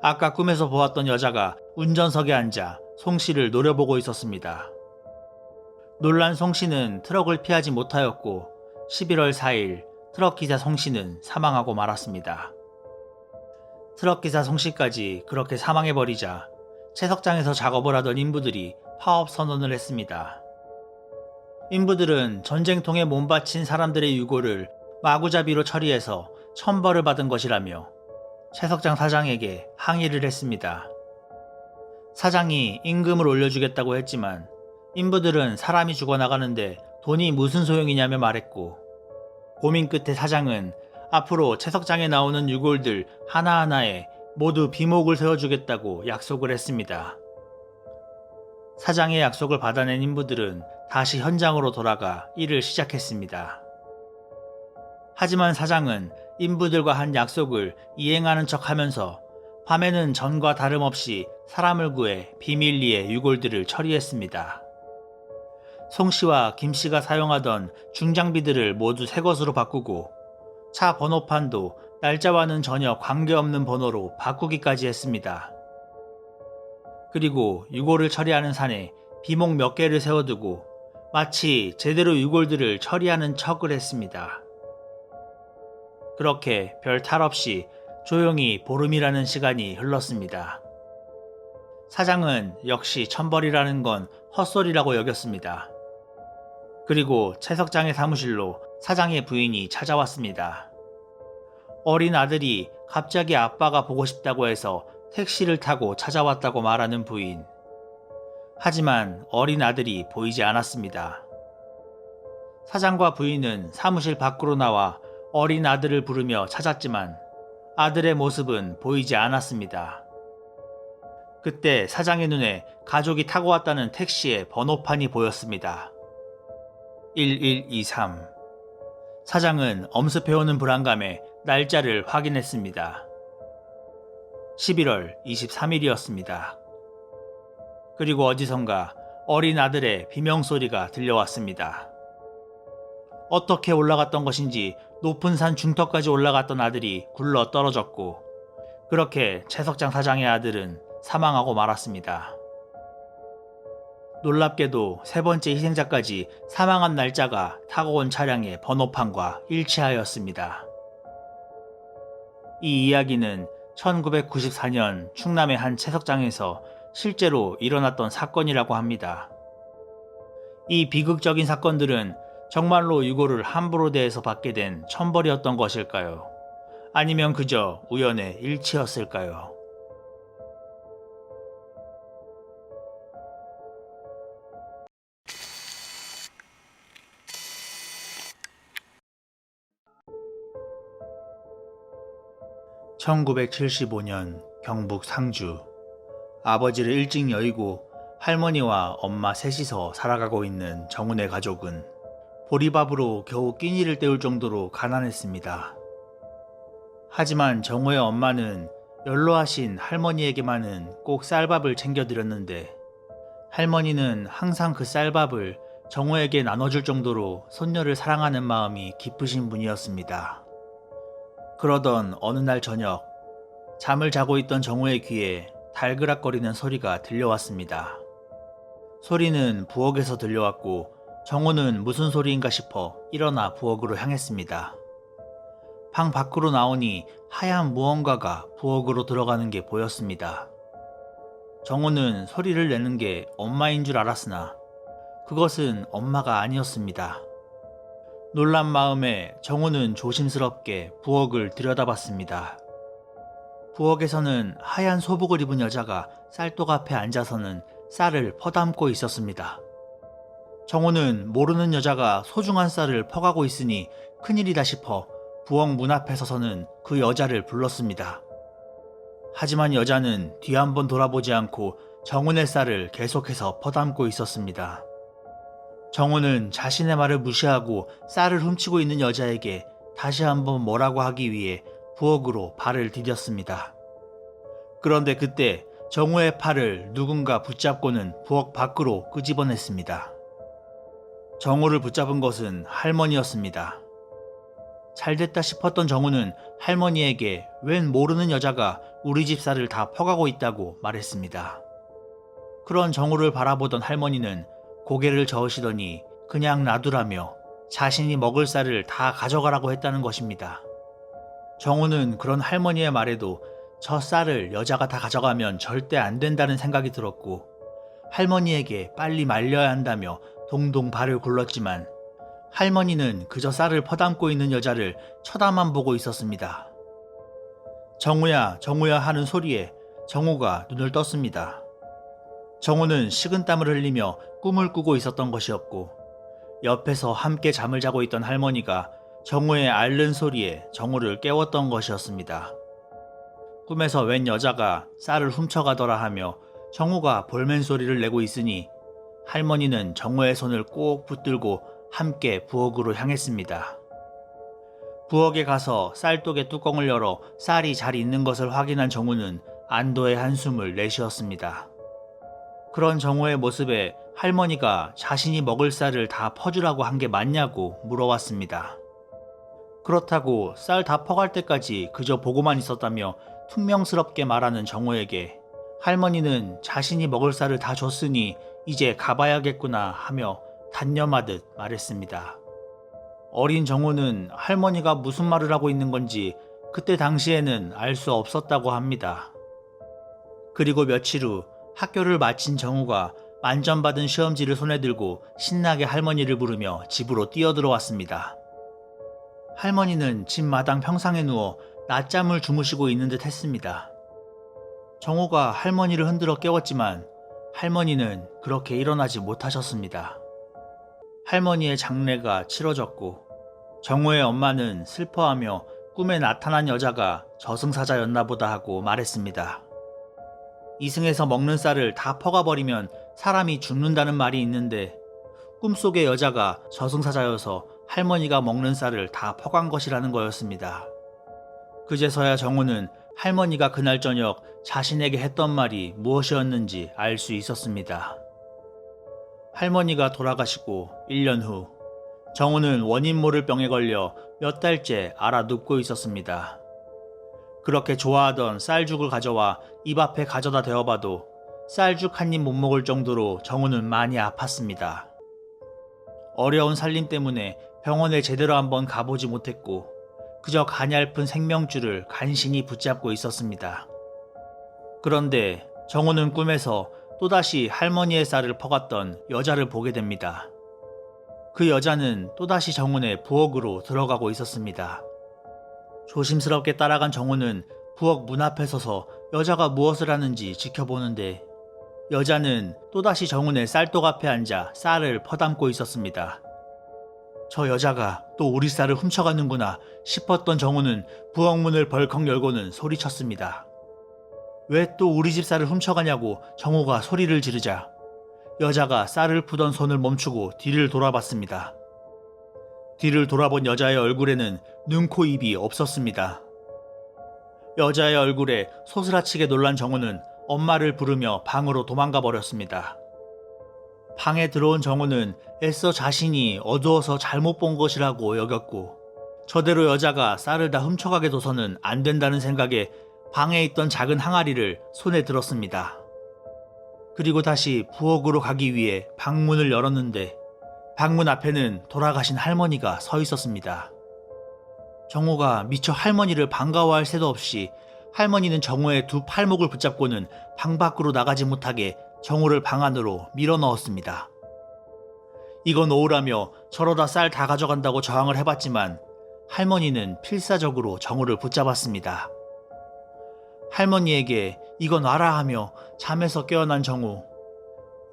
아까 꿈에서 보았던 여자가 운전석에 앉아 송 씨를 노려보고 있었습니다. 놀란 송 씨는 트럭을 피하지 못하였고 11월 4일 트럭 기사 송 씨는 사망하고 말았습니다. 트럭 기사 송 씨까지 그렇게 사망해버리자 채석장에서 작업을 하던 인부들이 파업 선언을 했습니다. 인부들은 전쟁통에 몸바친 사람들의 유고를 마구잡이로 처리해서 천벌을 받은 것이라며 채석장 사장에게 항의를 했습니다. 사장이 임금을 올려주겠다고 했지만 인부들은 사람이 죽어나가는데 돈이 무슨 소용이냐며 말했고 고민 끝에 사장은 앞으로 채석장에 나오는 유골들 하나하나에 모두 비목을 세워주겠다고 약속을 했습니다. 사장의 약속을 받아낸 인부들은 다시 현장으로 돌아가 일을 시작했습니다. 하지만 사장은 인부들과 한 약속을 이행하는 척하면서 밤에는 전과 다름없이 사람을 구해 비밀리에 유골들을 처리했습니다. 송 씨와 김 씨가 사용하던 중장비들을 모두 새 것으로 바꾸고 차 번호판도 날짜와는 전혀 관계없는 번호로 바꾸기까지 했습니다. 그리고 유골을 처리하는 산에 비목 몇 개를 세워두고 마치 제대로 유골들을 처리하는 척을 했습니다. 그렇게 별 탈 없이 조용히 보름이라는 시간이 흘렀습니다. 사장은 역시 천벌이라는 건 헛소리라고 여겼습니다. 그리고 채석장의 사무실로 사장의 부인이 찾아왔습니다. 어린 아들이 갑자기 아빠가 보고 싶다고 해서 택시를 타고 찾아왔다고 말하는 부인. 하지만 어린 아들이 보이지 않았습니다. 사장과 부인은 사무실 밖으로 나와 어린 아들을 부르며 찾았지만 아들의 모습은 보이지 않았습니다. 그때 사장의 눈에 가족이 타고 왔다는 택시의 번호판이 보였습니다. 1123. 사장은 엄습해오는 불안감에 날짜를 확인했습니다. 11월 23일이었습니다. 그리고 어디선가 어린 아들의 비명소리가 들려왔습니다. 어떻게 올라갔던 것인지 높은 산 중턱까지 올라갔던 아들이 굴러 떨어졌고 그렇게 채석장 사장의 아들은 사망하고 말았습니다. 놀랍게도 세 번째 희생자까지 사망한 날짜가 타고 온 차량의 번호판과 일치하였습니다. 이 이야기는 1994년 충남의 한 채석장에서 실제로 일어났던 사건이라고 합니다. 이 비극적인 사건들은 정말로 유고를 함부로 대해서 받게 된 천벌이었던 것일까요? 아니면 그저 우연의 일치였을까요? (1975년) 경북 상주. 아버지를 일찍 여의고 할머니와 엄마 셋이서 살아가고 있는 정훈의 가족은 보리밥으로 겨우 끼니를 때울 정도로 가난했습니다. 하지만 정우의 엄마는 연로하신 할머니에게만은 꼭 쌀밥을 챙겨드렸는데 할머니는 항상 그 쌀밥을 정우에게 나눠줄 정도로 손녀를 사랑하는 마음이 깊으신 분이었습니다. 그러던 어느 날 저녁, 잠을 자고 있던 정우의 귀에 달그락거리는 소리가 들려왔습니다. 소리는 부엌에서 들려왔고 정우는 무슨 소리인가 싶어 일어나 부엌으로 향했습니다. 방 밖으로 나오니 하얀 무언가가 부엌으로 들어가는 게 보였습니다. 정우는 소리를 내는 게 엄마인 줄 알았으나 그것은 엄마가 아니었습니다. 놀란 마음에 정우는 조심스럽게 부엌을 들여다봤습니다. 부엌에서는 하얀 소복을 입은 여자가 쌀독 앞에 앉아서는 쌀을 퍼담고 있었습니다. 정우는 모르는 여자가 소중한 쌀을 퍼가고 있으니 큰일이다 싶어 부엌 문 앞에 서서는 그 여자를 불렀습니다. 하지만 여자는 뒤 한번 돌아보지 않고 정훈의 쌀을 계속해서 퍼담고 있었습니다. 정훈은 자신의 말을 무시하고 쌀을 훔치고 있는 여자에게 다시 한번 뭐라고 하기 위해 부엌으로 발을 디뎠습니다. 그런데 그때 정우의 팔을 누군가 붙잡고는 부엌 밖으로 끄집어냈습니다. 정우를 붙잡은 것은 할머니였습니다. 잘됐다 싶었던 정우는 할머니에게 웬 모르는 여자가 우리 집 쌀을 다 퍼가고 있다고 말했습니다. 그런 정우를 바라보던 할머니는 고개를 저으시더니 그냥 놔두라며 자신이 먹을 쌀을 다 가져가라고 했다는 것입니다. 정우는 그런 할머니의 말에도 저 쌀을 여자가 다 가져가면 절대 안 된다는 생각이 들었고 할머니에게 빨리 말려야 한다며 동동 발을 굴렀지만 할머니는 그저 쌀을 퍼담고 있는 여자를 쳐다만 보고 있었습니다. 정우야, 정우야 하는 소리에 정우가 눈을 떴습니다. 정우는 식은땀을 흘리며 꿈을 꾸고 있었던 것이었고 옆에서 함께 잠을 자고 있던 할머니가 정우의 앓는 소리에 정우를 깨웠던 것이었습니다. 꿈에서 웬 여자가 쌀을 훔쳐가더라 하며 정우가 볼멘 소리를 내고 있으니 할머니는 정우의 손을 꼭 붙들고 함께 부엌으로 향했습니다. 부엌에 가서 쌀독의 뚜껑을 열어 쌀이 잘 있는 것을 확인한 정우는 안도의 한숨을 내쉬었습니다. 그런 정우의 모습에 할머니가 자신이 먹을 쌀을 다 퍼주라고 한 게 맞냐고 물어왔습니다. 그렇다고 쌀 다 퍼갈 때까지 그저 보고만 있었다며 퉁명스럽게 말하는 정우에게 할머니는 자신이 먹을 쌀을 다 줬으니 이제 가봐야겠구나 하며 단념하듯 말했습니다. 어린 정우는 할머니가 무슨 말을 하고 있는 건지 그때 당시에는 알 수 없었다고 합니다. 그리고 며칠 후 학교를 마친 정우가 만점받은 시험지를 손에 들고 신나게 할머니를 부르며 집으로 뛰어들어왔습니다. 할머니는 집 마당 평상에 누워 낮잠을 주무시고 있는 듯 했습니다. 정우가 할머니를 흔들어 깨웠지만 할머니는 그렇게 일어나지 못하셨습니다. 할머니의 장례가 치러졌고 정우의 엄마는 슬퍼하며 꿈에 나타난 여자가 저승사자였나 보다 하고 말했습니다. 이승에서 먹는 쌀을 다 퍼가버리면 사람이 죽는다는 말이 있는데 꿈속의 여자가 저승사자여서 할머니가 먹는 쌀을 다 퍼간 것이라는 거였습니다. 그제서야 정우는 할머니가 그날 저녁 자신에게 했던 말이 무엇이었는지 알 수 있었습니다. 할머니가 돌아가시고 1년 후 정우는 원인 모를 병에 걸려 몇 달째 앓아 눕고 있었습니다. 그렇게 좋아하던 쌀죽을 가져와 입 앞에 가져다 대어봐도 쌀죽 한 입 못 먹을 정도로 정우는 많이 아팠습니다. 어려운 살림 때문에 병원에 제대로 한번 가보지 못했고 그저 가냘픈 생명줄을 간신히 붙잡고 있었습니다. 그런데 정우는 꿈에서 또다시 할머니의 쌀을 퍼갔던 여자를 보게 됩니다. 그 여자는 또다시 정훈의 부엌으로 들어가고 있었습니다. 조심스럽게 따라간 정훈은 부엌 문 앞에 서서 여자가 무엇을 하는지 지켜보는데 여자는 또다시 정훈의 쌀독 앞에 앉아 쌀을 퍼담고 있었습니다. 저 여자가 또 우리 쌀을 훔쳐가는구나 싶었던 정훈은 부엌 문을 벌컥 열고는 소리쳤습니다. 왜 또 우리 집 쌀을 훔쳐가냐고 정우가 소리를 지르자 여자가 쌀을 푸던 손을 멈추고 뒤를 돌아봤습니다. 뒤를 돌아본 여자의 얼굴에는 눈, 코, 입이 없었습니다. 여자의 얼굴에 소스라치게 놀란 정우는 엄마를 부르며 방으로 도망가 버렸습니다. 방에 들어온 정우는 애써 자신이 어두워서 잘못 본 것이라고 여겼고 저대로 여자가 쌀을 다 훔쳐가게 둬서는 안 된다는 생각에 방에 있던 작은 항아리를 손에 들었습니다. 그리고 다시 부엌으로 가기 위해 방문을 열었는데 방문 앞에는 돌아가신 할머니가 서 있었습니다. 정우가 미처 할머니를 반가워할 새도 없이 할머니는 정우의 두 팔목을 붙잡고는 방 밖으로 나가지 못하게 정우를 방 안으로 밀어 넣었습니다. 이건 오우라며 저러다 쌀 다 가져간다고 저항을 해봤지만 할머니는 필사적으로 정우를 붙잡았습니다. 할머니에게 이건 놔라 하며 잠에서 깨어난 정우.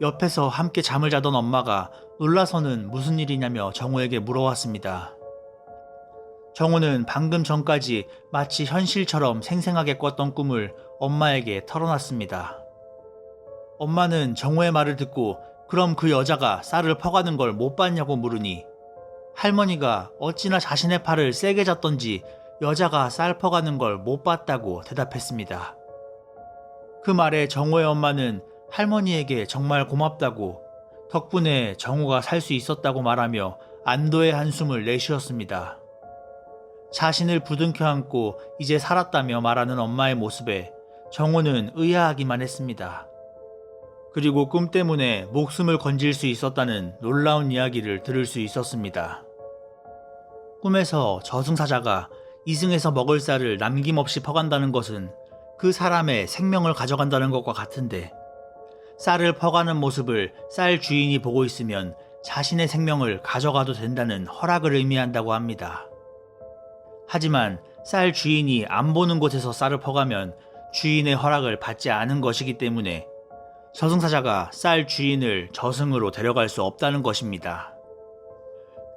옆에서 함께 잠을 자던 엄마가 놀라서는 무슨 일이냐며 정우에게 물어왔습니다. 정우는 방금 전까지 마치 현실처럼 생생하게 꿨던 꿈을 엄마에게 털어놨습니다. 엄마는 정우의 말을 듣고 그럼 그 여자가 쌀을 퍼가는 걸 못 봤냐고 물으니 할머니가 어찌나 자신의 팔을 세게 잡던지 여자가 쌀 퍼가는 걸 못 봤다고 대답했습니다. 그 말에 정우의 엄마는 할머니에게 정말 고맙다고 덕분에 정우가 살 수 있었다고 말하며 안도의 한숨을 내쉬었습니다. 자신을 부둥켜 안고 이제 살았다며 말하는 엄마의 모습에 정우는 의아하기만 했습니다. 그리고 꿈 때문에 목숨을 건질 수 있었다는 놀라운 이야기를 들을 수 있었습니다. 꿈에서 저승사자가 이승에서 먹을 쌀을 남김없이 퍼간다는 것은 그 사람의 생명을 가져간다는 것과 같은데 쌀을 퍼가는 모습을 쌀 주인이 보고 있으면 자신의 생명을 가져가도 된다는 허락을 의미한다고 합니다. 하지만 쌀 주인이 안 보는 곳에서 쌀을 퍼가면 주인의 허락을 받지 않은 것이기 때문에 저승사자가 쌀 주인을 저승으로 데려갈 수 없다는 것입니다.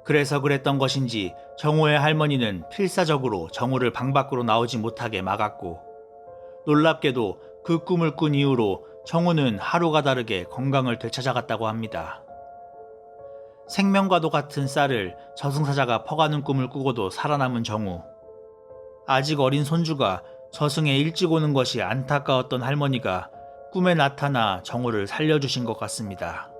그래서 그랬던 것인지 정우의 할머니는 필사적으로 정우를 방 밖으로 나오지 못하게 막았고 놀랍게도 그 꿈을 꾼 이후로 정우는 하루가 다르게 건강을 되찾아갔다고 합니다. 생명과도 같은 쌀을 저승사자가 퍼가는 꿈을 꾸고도 살아남은 정우. 아직 어린 손주가 저승에 일찍 오는 것이 안타까웠던 할머니가 꿈에 나타나 정우를 살려주신 것 같습니다.